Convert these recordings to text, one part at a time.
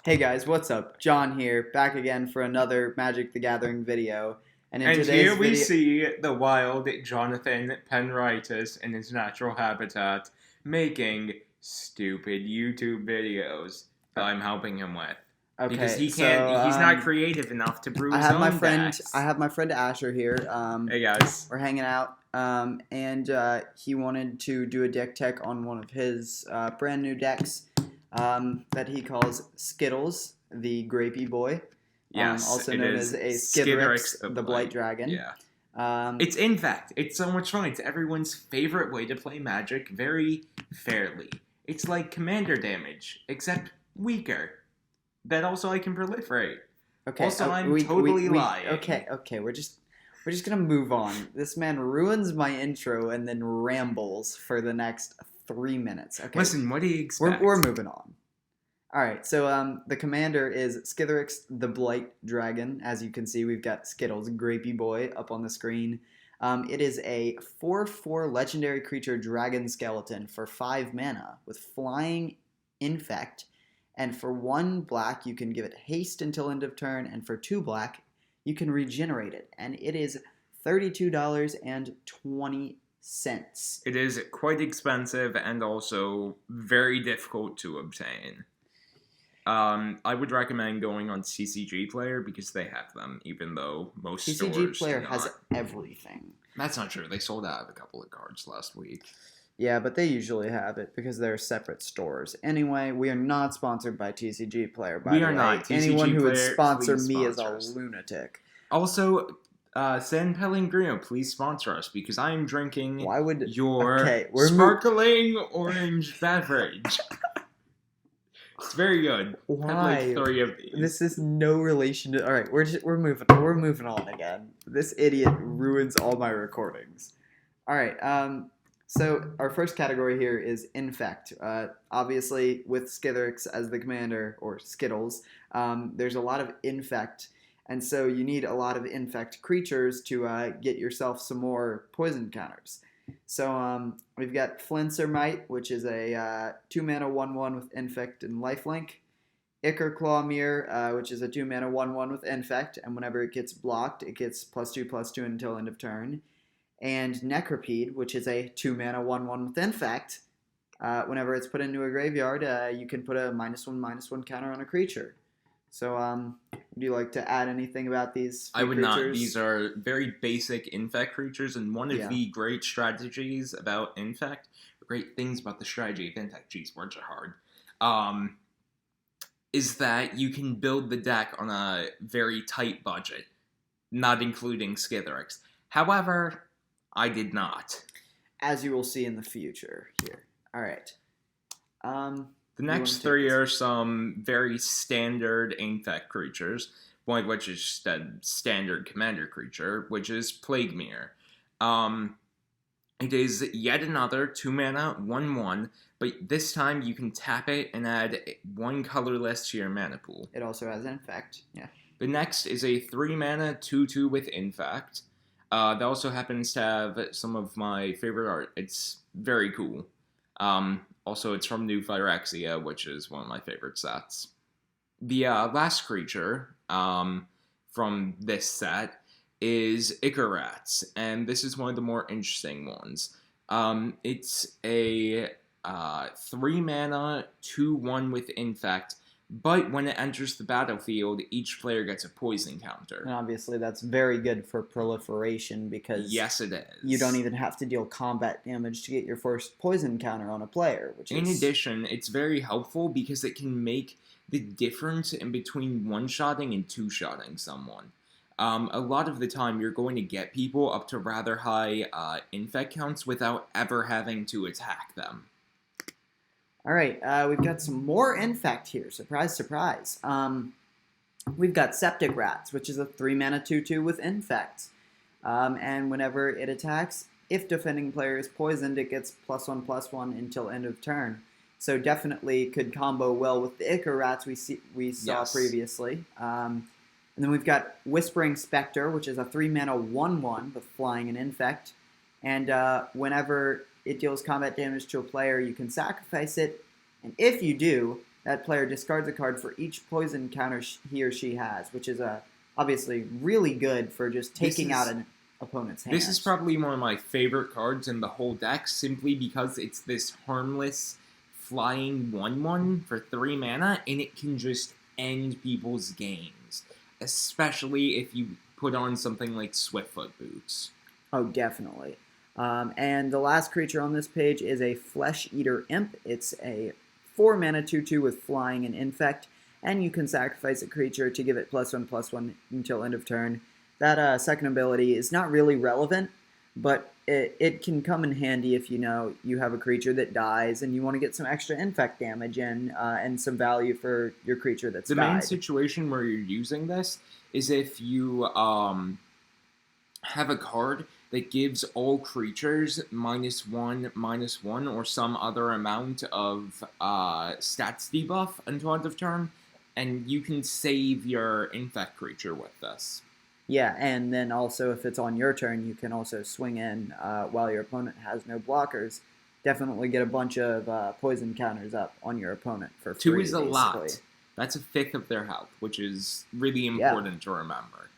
Hey guys, what's up? John here, back again for another Magic the Gathering video. And in And today's here we video, see the wild Jonathan Penritis in his natural habitat making stupid YouTube videos that I'm helping him with. Because okay, he's not creative enough to brew I his have my own friend, decks. I have my friend Asher here. Hey guys. We're hanging out, and he wanted to do a deck tech on one of his brand new decks that he calls Skittles, the grapey boy, Yes, also it known is as a Skithiryx Skithiryx, the Blight Dragon. Yeah. Um, It's Infect. It's so much fun. It's everyone's favorite way to play Magic very fairly. It's like commander damage, except weaker. That also I can proliferate. Okay. Also, I'm totally lying. Okay. We're just gonna move on. This man ruins my intro and then rambles for the next 3 minutes. Okay. Listen, what do you expect? We're moving on. All right. So the commander is Skithiryx, the Blight Dragon. As you can see, we've got Skittles, Grapey Boy, up on the screen. It is a 4/4 legendary creature dragon skeleton for 5 mana with flying infect. And for 1 black, you can give it haste until end of turn, and for 2 black, you can regenerate it. And it is $32.20. It is quite expensive and also very difficult to obtain. I would recommend going on CCG Player because they have them, even though most CCG stores Player do has not. everything. That's not true. They sold out of a couple of cards last week. Yeah, but they usually have it because they're separate stores. Anyway, we are not sponsored by TCG Player, by the way. We are not. Anyone TCG who would Player, sponsor please me is a sponsor us. lunatic. Also, San Pellegrino, please sponsor us because I am drinking Why would your okay, sparkling orange beverage. It's very good. Why? I have like 3 of these. This is no relation to. All right, we're moving on again. This idiot ruins all my recordings. All right. So our first category here is Infect. Obviously, with Skithiryx as the commander, or Skittles, there's a lot of Infect, and so you need a lot of Infect creatures to get yourself some more poison counters. So we've got Flincermite, which is a 2-mana 1/1 with Infect and Lifelink. Ichor Clawmere, which is a 2-mana 1/1 with Infect, and whenever it gets blocked, it gets +2/+2 until end of turn. And Necropede, which is a 2-mana 1/1 with Infect. Whenever it's put into a graveyard, you can put a -1/-1 counter on a creature. So, would you like to add anything about these I would creatures? not. These are very basic Infect creatures, and one of the great strategies about Infect, great things about the strategy of Infect, geez, words are hard, is that you can build the deck on a very tight budget, not including Skithiryx. However, I did not. As you will see in the future here. All right. The next 3 are some very standard Infect creatures, one of which is just a standard commander creature, which is Plaguemere. It is yet another 2-mana 1/1, but this time you can tap it and add 1 colorless to your mana pool. It also has Infect, yeah. The next is a 3-mana 2/2 with Infect. That also happens to have some of my favorite art. It's very cool. Also, it's from New Phyrexia, which is one of my favorite sets. The last creature from this set is Ichorats, and this is one of the more interesting ones. It's a 3-mana 2/1 with Infect, but when it enters the battlefield, each player gets a poison counter. And obviously that's very good for proliferation because yes, it is. You don't even have to deal combat damage to get your first poison counter on a player. In addition, it's very helpful because it can make the difference in between one-shotting and two-shotting someone. A lot of the time, you're going to get people up to rather high infect counts without ever having to attack them. All right, we've got some more Infect here. Surprise, surprise. We've got Septic Rats, which is a 3-mana 2/2 with Infect. And whenever it attacks, if defending player is poisoned, it gets +1/+1 until end of turn. So definitely could combo well with the Ichor Rats we saw previously. And then we've got Whispering Spectre, which is a 3-mana 1/1 with Flying and Infect. And whenever it deals combat damage to a player, you can sacrifice it, and if you do, that player discards a card for each poison counter he or she has, which is obviously really good for just taking out an opponent's hand. This is probably one of my favorite cards in the whole deck, simply because it's this harmless flying 1/1 for 3 mana, and it can just end people's games, especially if you put on something like Swiftfoot Boots. Oh, definitely. And the last creature on this page is a Flesh Eater Imp. It's a 4 mana 2/2 with flying and infect, and you can sacrifice a creature to give it +1/+1 until end of turn. That second ability is not really relevant, but it can come in handy if you know you have a creature that dies and you want to get some extra infect damage in and some value for your creature that's died. The main situation where you're using this is if you have a card that gives all creatures -1/-1 or some other amount of stats debuff until end of turn, and you can save your infect creature with this. Yeah, and then also if it's on your turn, you can also swing in while your opponent has no blockers. Definitely get a bunch of poison counters up on your opponent for free. 2 is a basically. lot. That's a fifth of their health, which is really important to remember.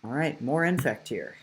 All right, more infect here.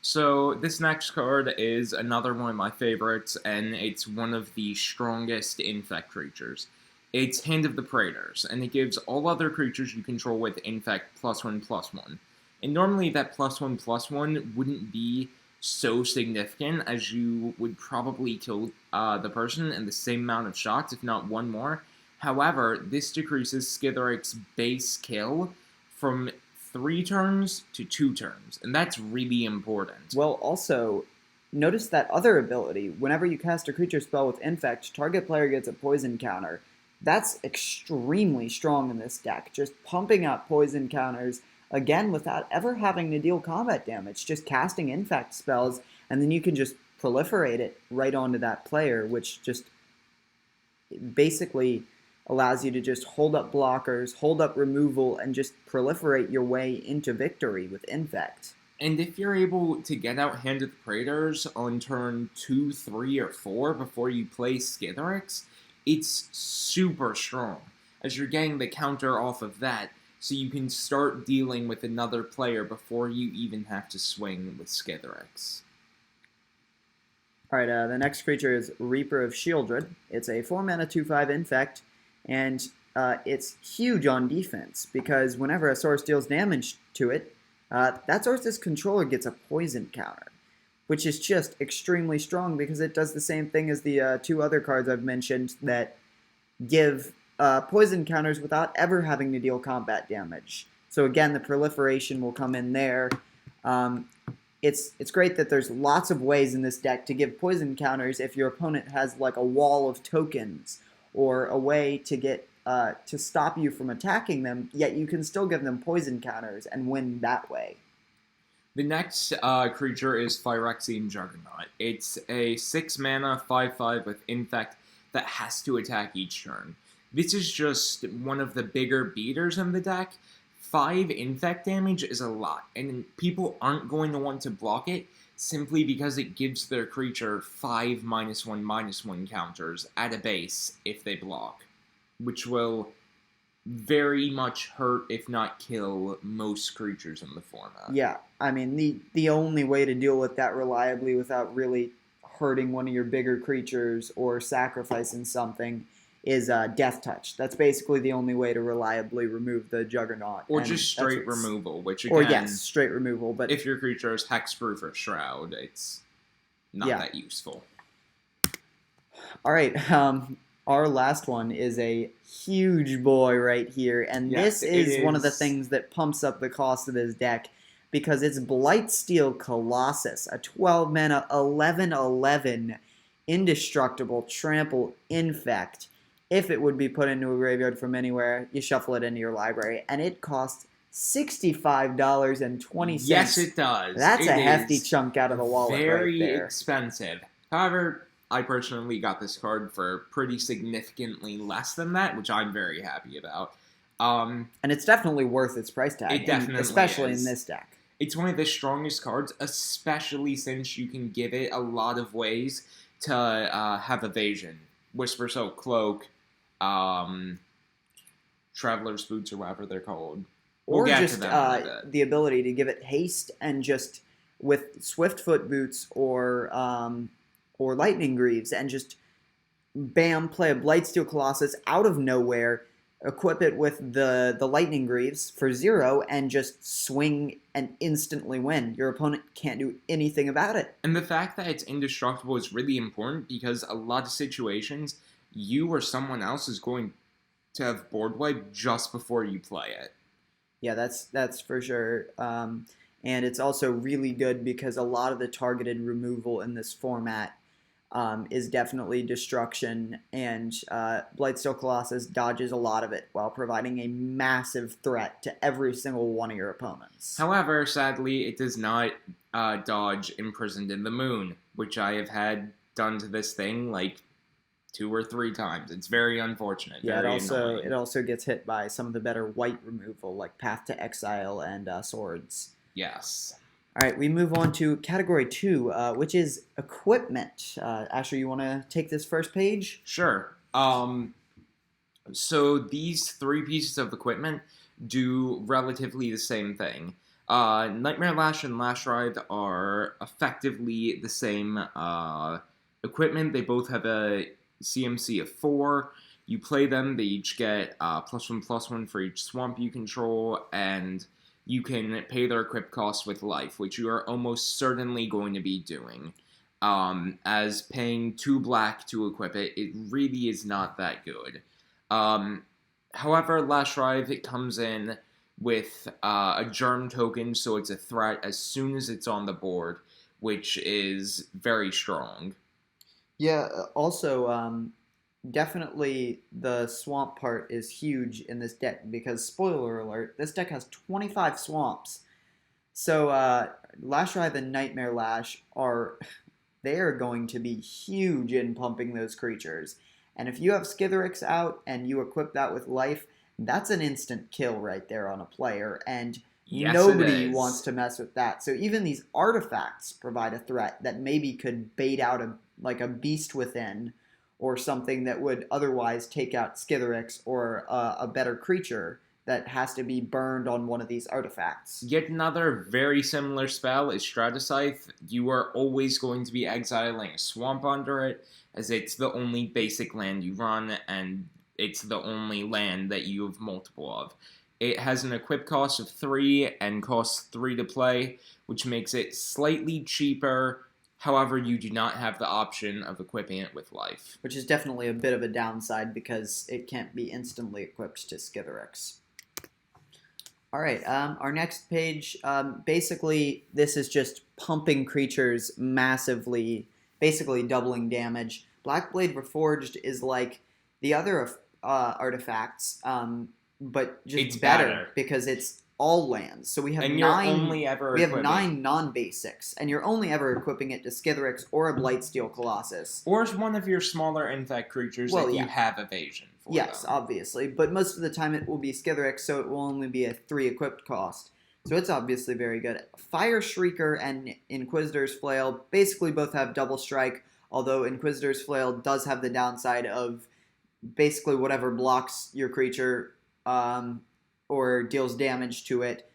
So this next card is another one of my favorites, and it's one of the strongest infect creatures. It's Hand of the Praetors, and it gives all other creatures you control with infect +1/+1. And normally that +1/+1 wouldn't be so significant, as you would probably kill the person in the same amount of shots, if not one more. However, this decreases Skithiryx's base kill from 3 turns to 2 turns, and that's really important. Well, also, notice that other ability. Whenever you cast a creature spell with infect, target player gets a poison counter. That's extremely strong in this deck. Just pumping up poison counters, again, without ever having to deal combat damage. Just casting infect spells, and then you can just proliferate it right onto that player, which just basically allows you to just hold up blockers, hold up removal, and just proliferate your way into victory with infect. And if you're able to get out Hand of the Praetors on turn 2, 3, or 4 before you play Skithiryx, it's super strong, as you're getting the counter off of that, so you can start dealing with another player before you even have to swing with Skithiryx. Alright, the next creature is Reaper of Shieldred. It's a 4 mana 2/5 infect, and it's huge on defense, because whenever a source deals damage to it, that source's controller gets a poison counter, which is just extremely strong because it does the same thing as the 2 other cards I've mentioned that give poison counters without ever having to deal combat damage. So again, the proliferation will come in there. It's great that there's lots of ways in this deck to give poison counters if your opponent has like a wall of tokens or a way to get to stop you from attacking them, yet you can still give them poison counters and win that way. The next creature is Phyrexian Juggernaut. It's a 6 mana 5/5 with infect that has to attack each turn. This is just one of the bigger beaters in the deck. 5 infect damage is a lot, and people aren't going to want to block it simply because it gives their creature 5 -1/-1 counters at a base if they block, which will very much hurt, if not kill, most creatures in the format. Yeah, I mean, the only way to deal with that reliably without really hurting one of your bigger creatures or sacrificing something is Death Touch. That's basically the only way to reliably remove the Juggernaut. Or just straight removal, which again... Or yes, straight removal, but... if your creature is Hexproof or Shroud, it's not that useful. Alright, our last one is a huge boy right here, and this is one of the things that pumps up the cost of this deck, because it's Blightsteel Colossus, a 12 mana 11/11 indestructible trample infect. If it would be put into a graveyard from anywhere, you shuffle it into your library, and it costs $65.20. Yes, it does. That's a hefty chunk out of the wallet right there. Very expensive. However, I personally got this card for pretty significantly less than that, which I'm very happy about. And it's definitely worth its price tag. It definitely especially is. in this deck. It's one of the strongest cards, especially since you can give it a lot of ways to have evasion. Whisper Soak Cloak, Traveler's Boots or whatever they're called. Or We'll get just to them in a bit. the ability to give it haste and just with Swiftfoot Boots or Lightning Greaves and just bam, play a Blightsteel Colossus out of nowhere, equip it with the Lightning Greaves for 0, and just swing and instantly win. Your opponent can't do anything about it. And the fact that it's indestructible is really important because a lot of situations, you or someone else is going to have board wipe just before you play it. Yeah, that's for sure. And it's also really good because a lot of the targeted removal in this format is definitely destruction, and Blightsteel Colossus dodges a lot of it while providing a massive threat to every single one of your opponents. However, sadly, it does not dodge Imprisoned in the Moon, which I have had done to this thing like 2 or 3 times. It's very unfortunate. Yeah, very it also gets hit by some of the better white removal like Path to Exile and Swords. Yes. All right, we move on to category 2, which is equipment. Asher, you want to take this first page? Sure. So these 3 pieces of equipment do relatively the same thing. Nightmare Lash and Lash Ride are effectively the same equipment. They both have a CMC of 4. You play them, they each get +1/+1 for each swamp you control, and you can pay their equip cost with life, which you are almost certainly going to be doing. As paying 2 black to equip it, it really is not that good. However, Lash Rive, it comes in with a germ token, so it's a threat as soon as it's on the board, which is very strong. Yeah, also, definitely the swamp part is huge in this deck because, spoiler alert, this deck has 25 swamps. So, Lash Rive and Nightmare Lash they are going to be huge in pumping those creatures. And if you have Skithiryx out and you equip that with life, that's an instant kill right there on a player, and Yes, nobody wants to mess with that. So even these artifacts provide a threat that maybe could bait out a Beast Within, or something that would otherwise take out Skithiryx or a better creature that has to be burned on one of these artifacts. Yet another very similar spell is Stratascythe. You are always going to be exiling a swamp under it, as it's the only basic land you run, and it's the only land that you have multiple of. It has an equip cost of 3 and costs 3 to play, which makes it slightly cheaper. However, you do not have the option of equipping it with life. Which is definitely a bit of a downside because it can't be instantly equipped to Skithiryx. Alright, our next page, basically this is just pumping creatures massively, basically doubling damage. Blackblade Reforged is like the other artifacts, but just It's better because it's all lands. So we have and 9 we have 9 non-basics, and you're only ever equipping it to Skithiryx or a Blightsteel Colossus. Or it's one of your smaller Infect creatures that you have evasion for. Yes, them. obviously, but most of the time it will be Skithiryx, so it will only be a 3 equipped cost. So it's obviously very good. Fire Shrieker and Inquisitor's Flail basically both have double strike, although Inquisitor's Flail does have the downside of basically whatever blocks your creature or deals damage to it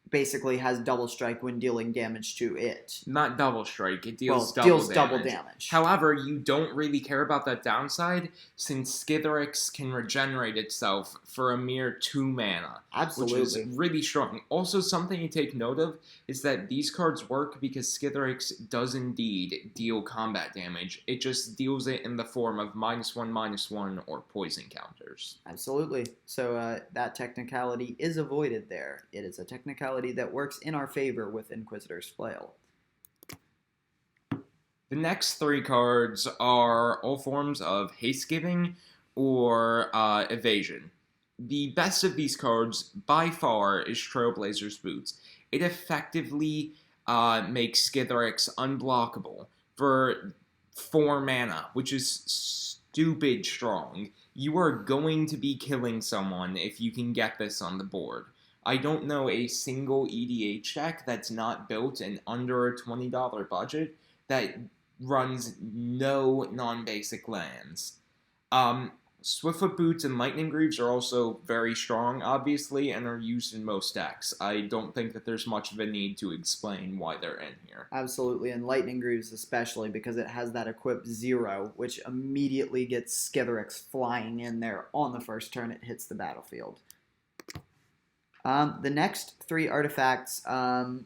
basically has double strike when dealing damage to it. Not double strike, it deals double damage. However, you don't really care about that downside since Skithiryx can regenerate itself for a mere 2 mana. Absolutely. Which is really strong. Also, something to take note of is that these cards work because Skithiryx does indeed deal combat damage. It just deals it in the form of -1/-1 or poison counters. Absolutely. So that technicality is avoided there. It is a technicality that works in our favor with Inquisitor's Flail. The next 3 cards are all forms of haste giving or evasion. The best of these cards, by far, is Trailblazer's Boots. It effectively makes Skithiryx unblockable for 4 mana, which is stupid strong. You are going to be killing someone if you can get this on the board. I don't know a single EDH deck that's not built in under a $20 budget that runs no non-basic lands. Swiftfoot Boots and Lightning Greaves are also very strong, obviously, and are used in most decks. I don't think that there's much of a need to explain why they're in here. Absolutely, and Lightning Greaves especially because it has that equip 0, which immediately gets Skithiryx flying in there on the first turn it hits the battlefield. The next 3 artifacts are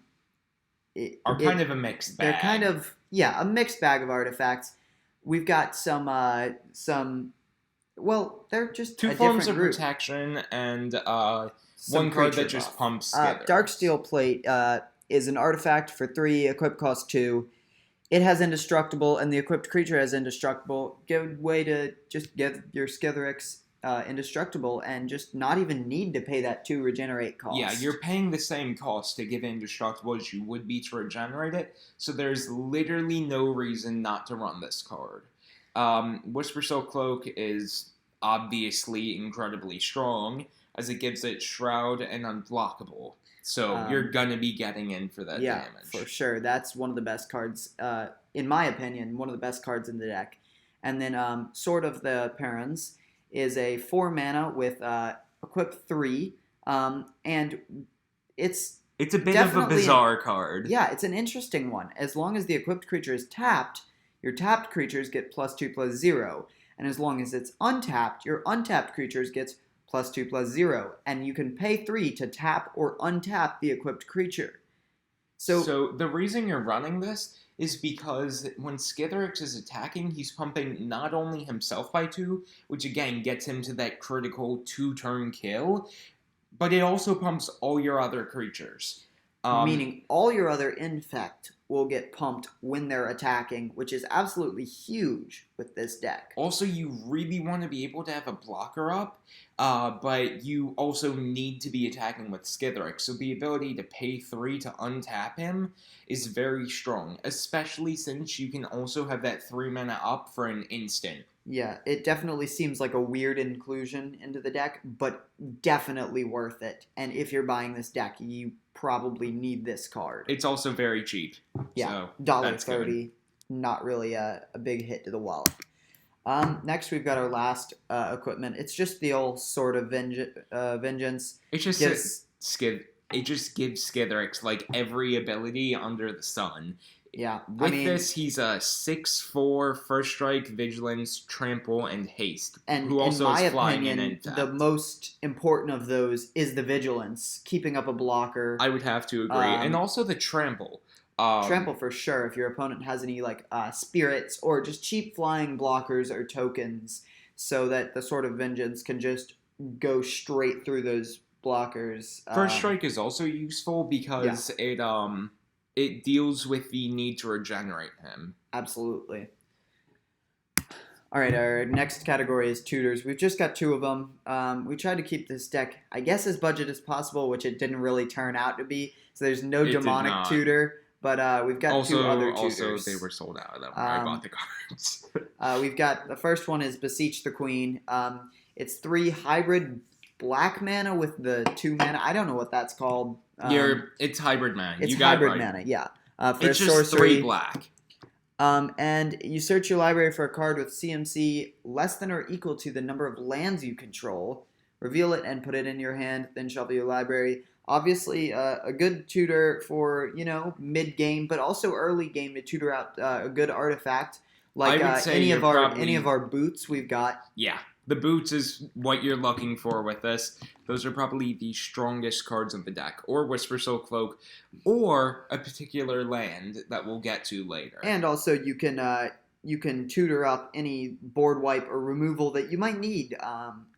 kind of a mixed bag. They're kind of, a mixed bag of artifacts. We've got some well, they're just 2 forms of protection and one card that just pumps Skithiryx. Darksteel Plate is an artifact for 3, equip cost 2. It has indestructible, and the equipped creature has indestructible. Good way to just get your Skithiryx indestructible and just not even need to pay that 2 regenerate cost. Yeah, you're paying the same cost to give indestructible as you would be to regenerate it, so there's literally no reason not to run this card. Whispersoul Cloak is obviously incredibly strong, as it gives it Shroud and Unblockable. So you're gonna be getting in for that damage. Yeah, for sure. That's one of the best cards, in my opinion, one of the best cards in the deck. And then Sword of the Perons is a 4 mana with equip 3, and it's a bit of a bizarre card. Yeah, it's an interesting one. As long as the equipped creature is tapped, your tapped creatures get +2/+0. And as long as it's untapped, your untapped creatures gets +2/+0. And you can pay 3 to tap or untap the equipped creature. So the reason you're running this is because when Skithiryx is attacking, he's pumping not only himself by 2, which again gets him to that critical 2-turn kill, but it also pumps all your other creatures. Meaning all your other Infect will get pumped when they're attacking, which is absolutely huge with this deck. Also, you really want to be able to have a blocker up, but you also need to be attacking with Skithiryx, so the ability to pay 3 to untap him is very strong, especially since you can also have that 3 mana up for an instant. Yeah, it definitely seems like a weird inclusion into the deck, but definitely worth it. And if you're buying this deck, you probably need this card. It's also very cheap. Yeah, so $1.30. Not really a big hit to the wallet. Next, we've got our last equipment. It's just the old Sword of Vengeance. It just gives Skithiryx like every ability under the sun. Yeah, With this, he's a 6/4 First Strike, Vigilance, Trample, and Haste. And who also in my is flying opinion, in Infect. The most important of those is the Vigilance, keeping up a blocker. I would have to agree, and also the Trample. Trample for sure. If your opponent has any like spirits or just cheap flying blockers or tokens, so that the Sword of Vengeance can just go straight through those blockers. First Strike is also useful because it deals with the need to regenerate him. Absolutely. All right, our next category is Tutors. We've just got 2 of them. We tried to keep this deck, I guess, as budget as possible, which it didn't really turn out to be. So there's no demonic tutor, but we've got 2 other tutors. Also, they were sold out of them when I bought the cards. We've got, the first one is Beseech the Queen. It's 3 hybrid black mana with the 2 mana. I don't know what that's called. It's hybrid mana. It's you got hybrid it right. mana, yeah. For it's just sorcery, 3 black. And you search your library for a card with CMC less than or equal to the number of lands you control. Reveal it and put it in your hand, then shuffle your library. Obviously, a good tutor for, mid-game, but also early game to tutor out a good artifact. Like any of our boots we've got. Yeah. The boots is what you're looking for with this. Those are probably the strongest cards of the deck. Or Whispersoul Cloak. Or a particular land that we'll get to later. And also you can tutor up any board wipe or removal that you might need.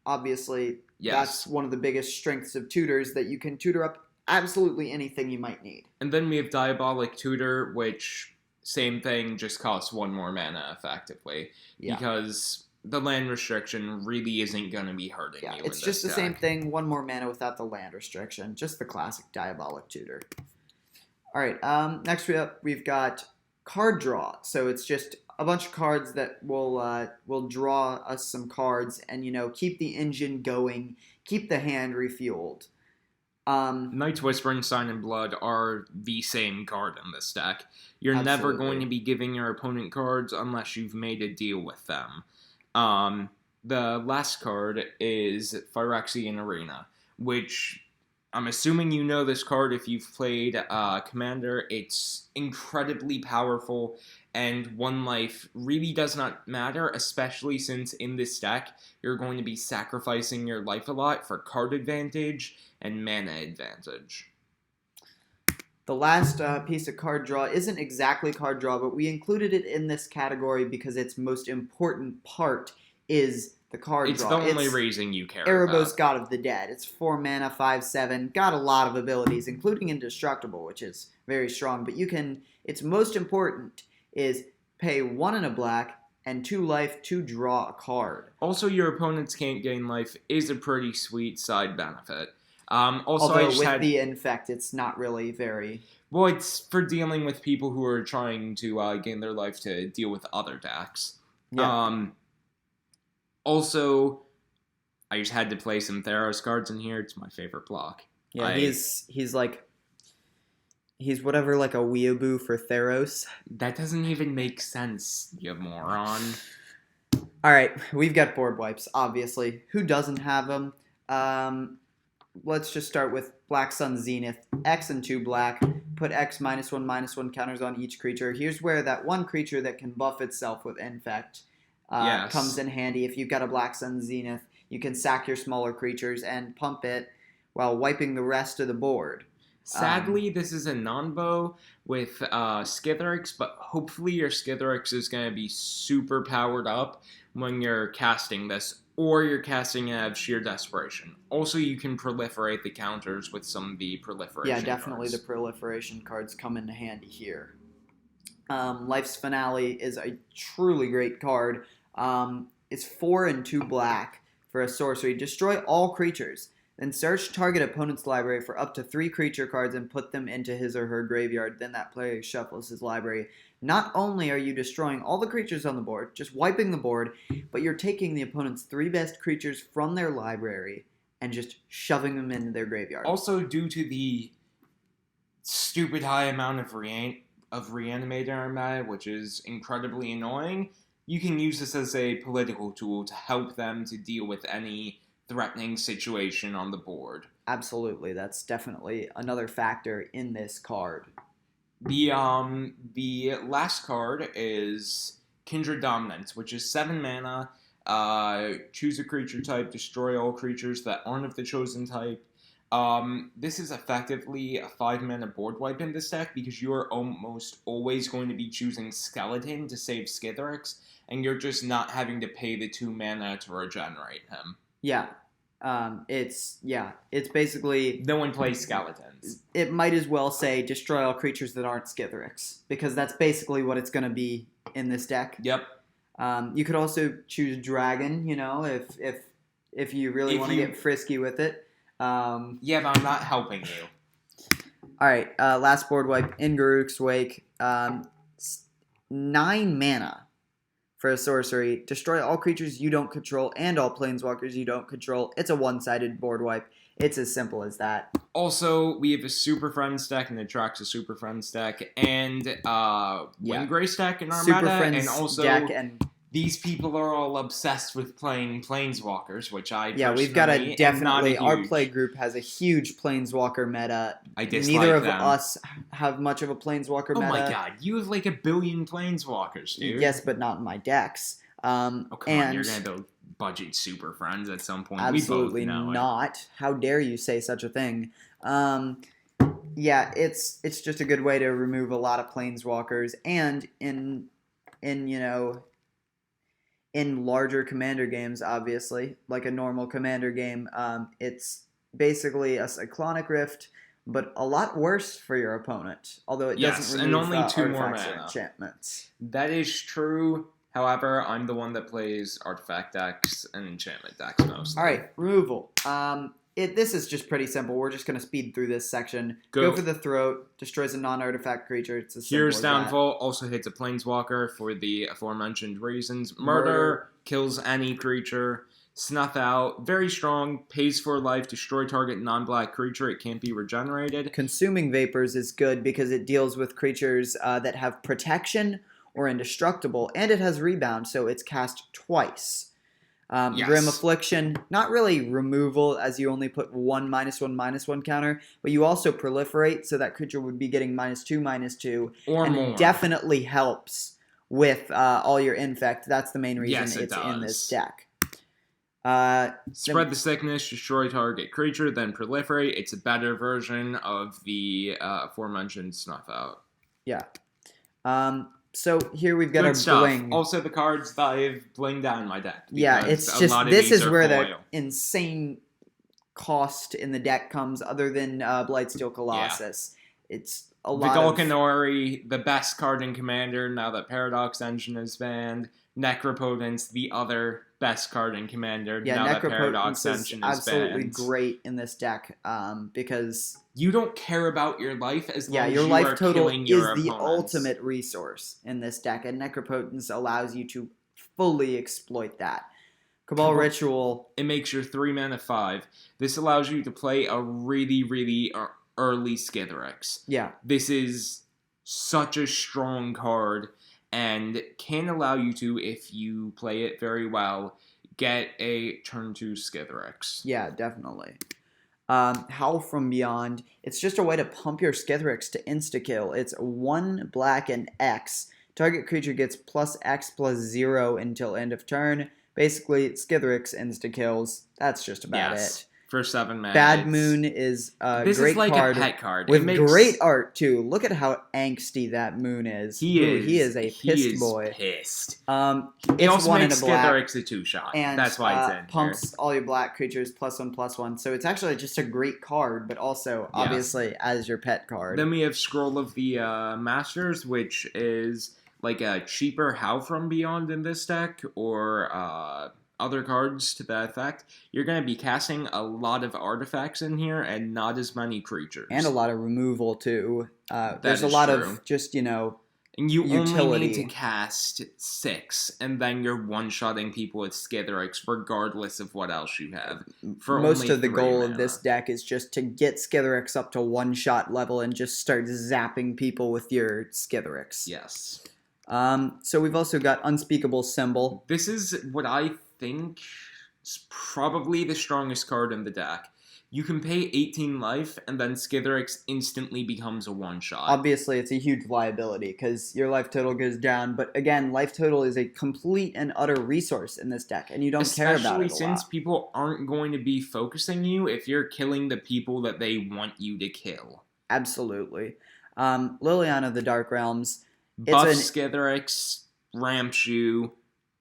Obviously, that's one of the biggest strengths of tutors, that you can tutor up absolutely anything you might need. And then we have Diabolic Tutor, which, same thing, just costs 1 more mana effectively. Yeah. Because the land restriction really isn't going to be hurting you. It's just the same thing, 1 more mana without the land restriction. Just the classic Diabolic Tutor. Alright, next we've got Card Draw. So it's just a bunch of cards that will draw us some cards and, keep the engine going, keep the hand refueled. Night's Whispering Sign and Blood are the same card in this deck. You're never going to be giving your opponent cards unless you've made a deal with them. the last card is Phyrexian Arena, which I'm assuming you know this card if you've played Commander. It's incredibly powerful, and one life really does not matter, especially since in this deck you're going to be sacrificing your life a lot for card advantage and mana advantage. The last piece of card draw isn't exactly card draw, but we included it in this category because its most important part is the card It's draw. the only reason you care Erebos, about. God of the Dead. It's 4 mana, 5/7. Got a lot of abilities, including Indestructible, which is very strong. But you can. Its most important is pay 1 and a black and 2 life to draw a card. Also, your opponents can't gain life is a pretty sweet side benefit. Although with the Infect, it's not really very... Well, it's for dealing with people who are trying to gain their life to deal with other decks. Yeah. Also, I just had to play some Theros cards in here. It's my favorite block. Yeah, he's whatever, like a weeaboo for Theros. That doesn't even make sense, you moron. Alright, we've got board wipes, obviously. Who doesn't have them? Let's just start with Black Sun Zenith. X and 2 black. Put X -1/-1 counters on each creature. Here's where that one creature that can buff itself with Infect comes in handy. If you've got a Black Sun Zenith, you can sack your smaller creatures and pump it while wiping the rest of the board. Sadly, this is a non-bow with Skithiryx, but hopefully your Skithiryx is going to be super powered up when you're casting this, or you're casting it out of sheer desperation. Also, you can proliferate the counters with some of the proliferation Yeah, definitely cards. the proliferation cards come in handy here. Life's Finale is a truly great card. It's 4 and 2 black for a sorcery. Destroy all creatures. Then search target opponent's library for up to 3 creature cards and put them into his or her graveyard. Then that player shuffles his library. Not only are you destroying all the creatures on the board, just wiping the board, but you're taking the opponent's 3 best creatures from their library and just shoving them into their graveyard. Also, due to the stupid high amount of Reanimator armada, which is incredibly annoying, you can use this as a political tool to help them to deal with any threatening situation on the board. Absolutely, that's definitely another factor in this card. The last card is Kindred Dominance, which is 7 mana. Choose a creature type, destroy all creatures that aren't of the chosen type. This is effectively a 5 mana board wipe in this deck because you are almost always going to be choosing Skeleton to save Skithiryx, and you're just not having to pay the 2 mana to regenerate him. Yeah. It's basically... No one plays Skeletons. It might as well say destroy all creatures that aren't Skithiryx, because that's basically what it's going to be in this deck. Yep. You could also choose Dragon, if you really want to get frisky with it. Yeah, but I'm not helping you. Alright, last board wipe, in Garruk's Wake. 9 mana for a sorcery. Destroy all creatures you don't control and all planeswalkers you don't control. It's a one-sided board wipe. It's as simple as that. Also, we have a Super Friends deck, and it tracks a Super Friends deck, and Windgrace deck in our Super meta, Friends and also deck, and these people are all obsessed with playing Planeswalkers, which I we've got personally a definitely... am not a Our huge... play group has a huge Planeswalker meta. I dislike Neither of them. us have much of a Planeswalker meta. Oh my god, you have like 1 billion Planeswalkers, dude. Yes, but not in my decks. Oh, come on, you're going to build budget Super Friends at some point. Absolutely we both know not. it. How dare you say such a thing? It's just a good way to remove a lot of Planeswalkers, and in larger Commander games, obviously, like a normal Commander game, it's basically a Cyclonic Rift, but a lot worse for your opponent. Although it doesn't remove and only 2 more artifacts or mana. enchantments. That is true. However, I'm the one that plays artifact decks and enchantment decks mostly. All right, removal. This is just pretty simple. We're just going to speed through this section. Go for the Throat. Destroys a non-artifact creature. It's as simple Here's as Downfall. Also hits a Planeswalker for the aforementioned reasons. Murder. Kills any creature. Snuff Out. Very strong. Pays for life. Destroy target non-black creature. It can't be regenerated. Consuming Vapors is good because it deals with creatures that have protection or indestructible, and it has rebound, so it's cast twice. Yes. Grim Affliction, not really removal as you only put one -1/-1 counter, but you also proliferate, so that creature would be getting -2/-2, Or and more. it definitely helps with all your Infect. That's the main reason Yes, it it's in this does. deck. Spread the sickness, destroy target creature, then proliferate. It's a better version of the aforementioned Snuff Out. Yeah. So here we've got Good our stuff. Bling. Also, the cards that I've blinged out in my deck. Yeah, it's a just lot of this these is are where foil. the insane cost in the deck comes, other than Blightsteel Colossus. It's a lot of... Vidalcanori, the best card in Commander now that Paradox Engine is banned. Necropotence, the other best card in Commander now that Paradox Engine is absolutely banned. great in this deck because you don't care about your life as long as your you life are total killing your is the opponents. ultimate resource in this deck, and Necropotence allows you to fully exploit that. Cabal Ritual. It makes your 3 mana 5. This allows you to play a really, really early Skithiryx. Yeah. This is such a strong card and can allow you to, if you play it very well, get a turn 2 Skithiryx. Yeah, definitely. Howl from Beyond. It's just a way to pump your Skithiryx to insta-kill. It's 1 black and X. Target creature gets +X/+0 until end of turn. Basically, Skithiryx insta-kills. That's just about it. For 7 mana. Bad Moon is a this great is like card a pet card. with great art too. Look at how angsty that Moon is. He is a pissed boy. Pissed. It also makes Skithiryx a 2-shot. And that's why it's in pumps here. all your black creatures +1/+1. So it's actually just a great card, but also obviously as your pet card. Then we have Scroll of the Masters, which is like a cheaper Howl from Beyond in this deck, or other cards to that effect. You're going to be casting a lot of artifacts in here and not as many creatures. And a lot of removal, too. There's a lot of just, and you utility. only need to cast 6, and then you're one-shotting people with Skithiryx, regardless of what else you have. Most of the goal of this deck is just to get Skithiryx up to one-shot level and just start zapping people with your Skithiryx. Yes. So we've also got Unspeakable Symbol. This is what I think is probably the strongest card in the deck. You can pay 18 life, and then Skithiryx instantly becomes a one-shot. Obviously, it's a huge liability, because your life total goes down, but again, life total is a complete and utter resource in this deck, and you don't care about it a Especially since lot. people aren't going to be focusing you if you're killing the people that they want you to kill. Absolutely. Liliana the Dark Realms. Buff Skithiryx, ramps you.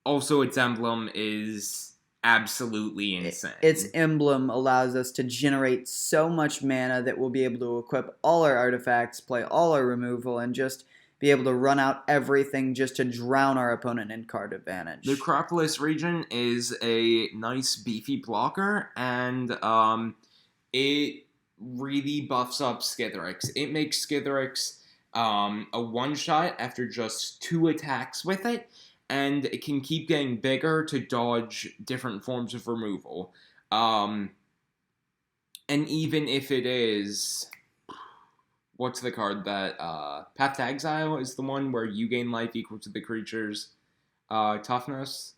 Also, its emblem is absolutely insane. Its emblem allows us to generate so much mana that we'll be able to equip all our artifacts, play all our removal, and just be able to run out everything just to drown our opponent in card advantage. The Acropolis region is a nice beefy blocker, and it really buffs up Skithiryx. It makes Skithiryx a one-shot after just 2 attacks with it, and it can keep getting bigger to dodge different forms of removal. And even if it is... What's the card that... Path to Exile is the one where you gain life equal to the creature's toughness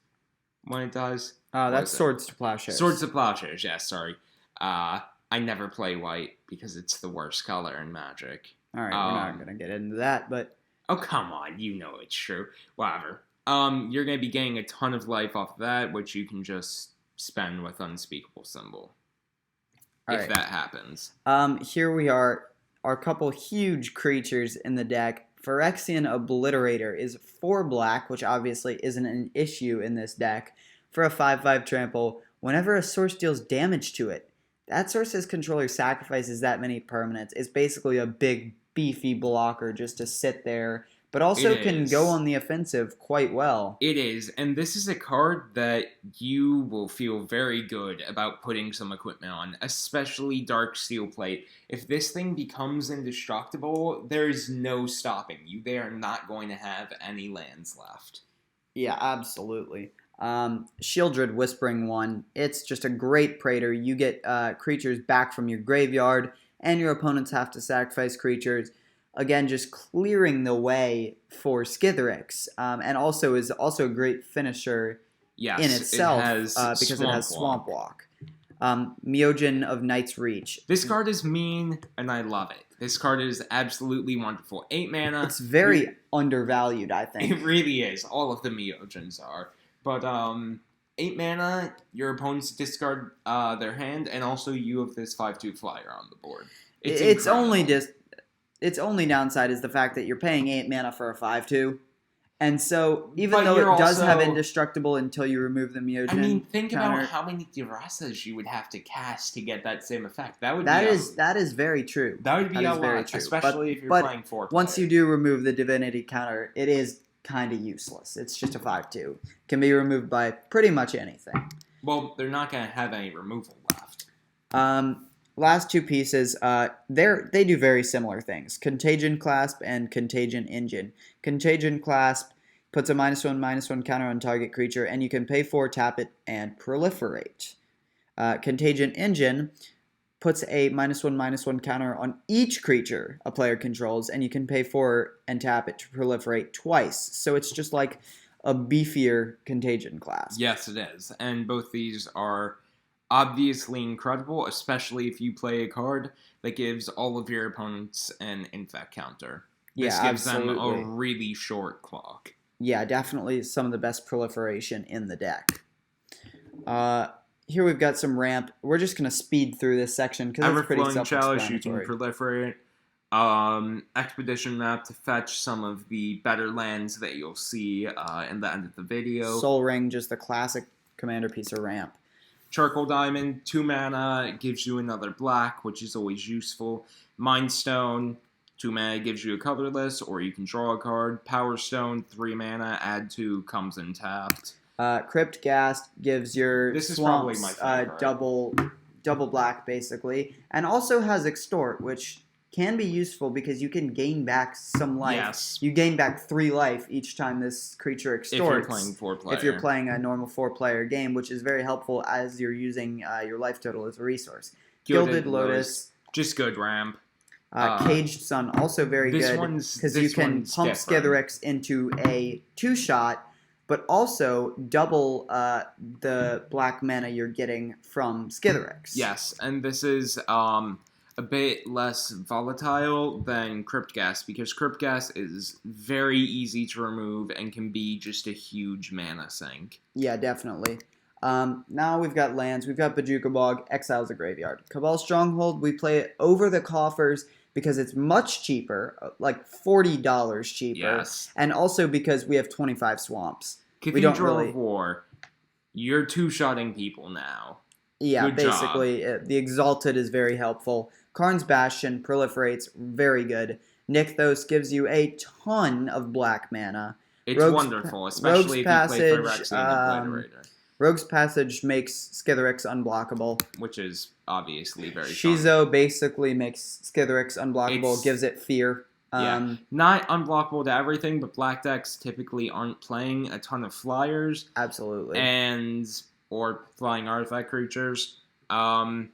when it does. That's Swords to Plowshares. Swords to Plowshares, yes, sorry. I never play white because it's the worst color in Magic. Alright, we're not going to get into that, but... Oh, come on, you know it's true. Whatever. You're going to be getting a ton of life off of that, which you can just spend with Unspeakable Symbol. If that happens. Here we are. Our couple huge creatures in the deck. Phyrexian Obliterator is 4 black, which obviously isn't an issue in this deck. For a 5/5 trample, whenever a source deals damage to it, that source's controller sacrifices that many permanents. It's basically a big, beefy blocker just to sit there, but also can go on the offensive quite well. It is, and this is a card that you will feel very good about putting some equipment on, especially Dark Steel Plate. If this thing becomes indestructible, there's no stopping you. They are not going to have any lands left. Yeah, absolutely. Shieldred Whispering One. It's just a great praetor. You get creatures back from your graveyard, and your opponents have to sacrifice creatures. Again, just clearing the way for Skithiryx, and also is also a great finisher Yes, in itself it has because it has Swamp Walk. Myojin of Knight's Reach. This card is mean, and I love it. This card is absolutely wonderful. 8 mana. It's very undervalued, I think. It really is. All of the Myojins are. But 8 mana, your opponents discard their hand, and also you have this 5/2 flyer on the board. Its only downside is the fact that you're paying 8 mana for a 5/2. And so, even though it does have indestructible until you remove the Myojin, I mean, think about how many Durasas you would have to cast to get that same effect. That is very true. That would be a lot, especially if you're playing 4 player. Once you do remove the divinity counter, it is kind of useless. It's just a 5/2. Can be removed by pretty much anything. Well, they're not going to have any removal left. Last two pieces, they do very similar things. Contagion Clasp and Contagion Engine. Contagion Clasp puts a -1/-1 counter on target creature, and you can pay 4, tap it, and proliferate. Contagion Engine puts a -1/-1 counter on each creature a player controls, and you can pay 4 and tap it to proliferate twice. So it's just like a beefier Contagion Clasp. Yes, it is. And both these are obviously incredible, especially if you play a card that gives all of your opponents an Infect counter. This gives them a really short clock. Yeah, definitely some of the best proliferation in the deck. Here we've got some ramp. We're just going to speed through this section because it's pretty self-explanatory. You can proliferate. Expedition map to fetch some of the better lands that you'll see in the end of the video. Soul Ring, just the classic commander piece of ramp. Charcoal Diamond, 2 mana, gives you another black, which is always useful. Mind Stone, 2 mana, gives you a colorless, or you can draw a card. Power Stone, 3 mana, add 2, comes in tapped. Crypt Ghast gives your swamps probably my favorite. double black, basically. And also has Extort, which can be useful because you can gain back some life. Yes. You gain back 3 life each time this creature extorts. If you're playing 4 player. If you're playing a normal 4-player game, which is very helpful as you're using your life total as a resource. Gilded Lotus. Just good ramp. Caged Sun, also very good. Because you can pump Skithiryx into a 2-shot, but also double the black mana you're getting from Skithiryx. Yes, and this is a bit less volatile than Crypt Ghast, because Crypt Ghast is very easy to remove and can be just a huge mana sink. Yeah, definitely. Now we've got lands. We've got Bojuka Bog, Exile's a Graveyard. Cabal Stronghold, we play it over the coffers because it's much cheaper, like $40 cheaper. Yes. And also because we have 25 swamps. Cathedral of War, you're 2-shotting people now. Yeah, good basically, the Exalted is very helpful. Karn's Bastion proliferates, very good. Nykthos gives you a ton of black mana. It's wonderful, especially if you play Phyrexian and Obliterator. Rogue's Passage makes Skithiryx unblockable. Which is obviously very Shizo basically makes Skithiryx unblockable, gives it fear. Yeah, not unblockable to everything, but black decks typically aren't playing a ton of flyers. Absolutely. Or flying artifact creatures. Well,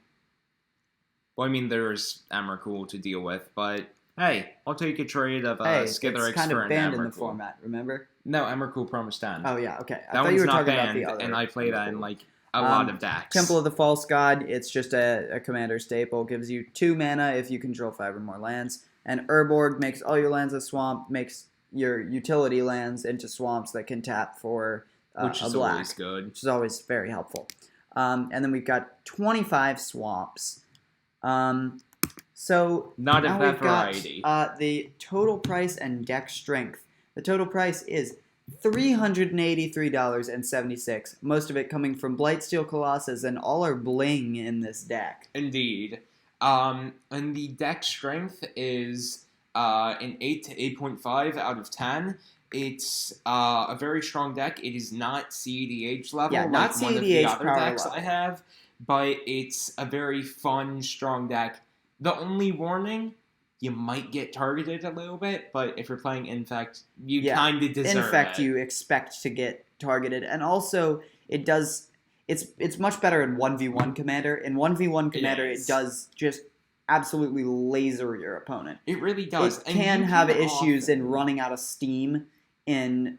I mean, there's Emrakul to deal with, but hey, I'll take a trade of Skithiryx it's kind for of an banned Emrakul. in the format, remember? No, Emrakul Promised End. Oh, yeah, okay. That one's not banned, and I play that in, like, a lot of decks. Temple of the False God, it's just a commander staple. Gives you 2 mana if you control 5 or more lands. And Urborg makes all your lands a swamp, makes your utility lands into swamps that can tap for which is a black. Always good. Which is always very helpful. And then we've got 25 swamps. So not of that variety. The total price and deck strength. The total price is $383.76. Most of it coming from Blightsteel Colossus, and all are Bling in this deck. Indeed. And the deck strength is an 8 to 8.5 out of 10. It's a very strong deck. It is not CEDH level, yeah, not like one of the CEDH other power decks level. I have, but it's a very fun, strong deck. The only warning, you might get targeted a little bit, but if you're playing Infect, you kind of deserve Infect, it. you expect to get targeted, and also it does. It's much better in 1v1 Commander. In 1v1 Commander, it does just absolutely laser your opponent. It really does. It can have issues in running out of steam in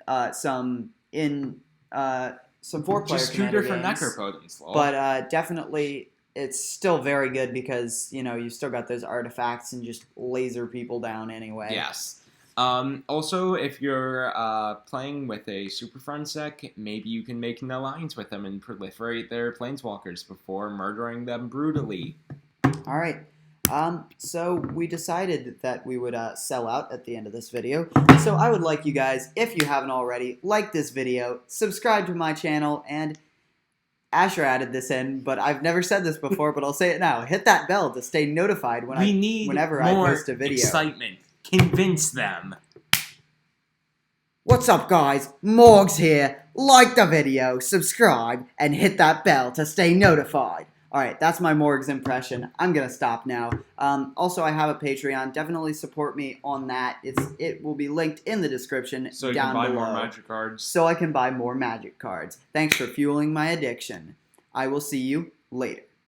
some 4-player Just two commander different games, necropotents, lol. but definitely it's still very good because you still got those artifacts and just laser people down anyway. Yes. Also, if you're playing with a Super Friends deck, maybe you can make an alliance with them and proliferate their planeswalkers before murdering them brutally. All right. So we decided that we would sell out at the end of this video. So I would like you guys, if you haven't already, like this video, subscribe to my channel, and Asher added this in, but I've never said this before, but I'll say it now. Hit that bell to stay notified whenever I post a video. Excitement. Convince them. What's up, guys? Morgs here. Like the video, subscribe, and hit that bell to stay notified. Alright, that's my Morgs impression. I'm gonna stop now. Also, I have a Patreon. Definitely support me on that. It will be linked in the description So you down can buy below. more magic cards. So I can buy more magic cards. Thanks for fueling my addiction. I will see you later.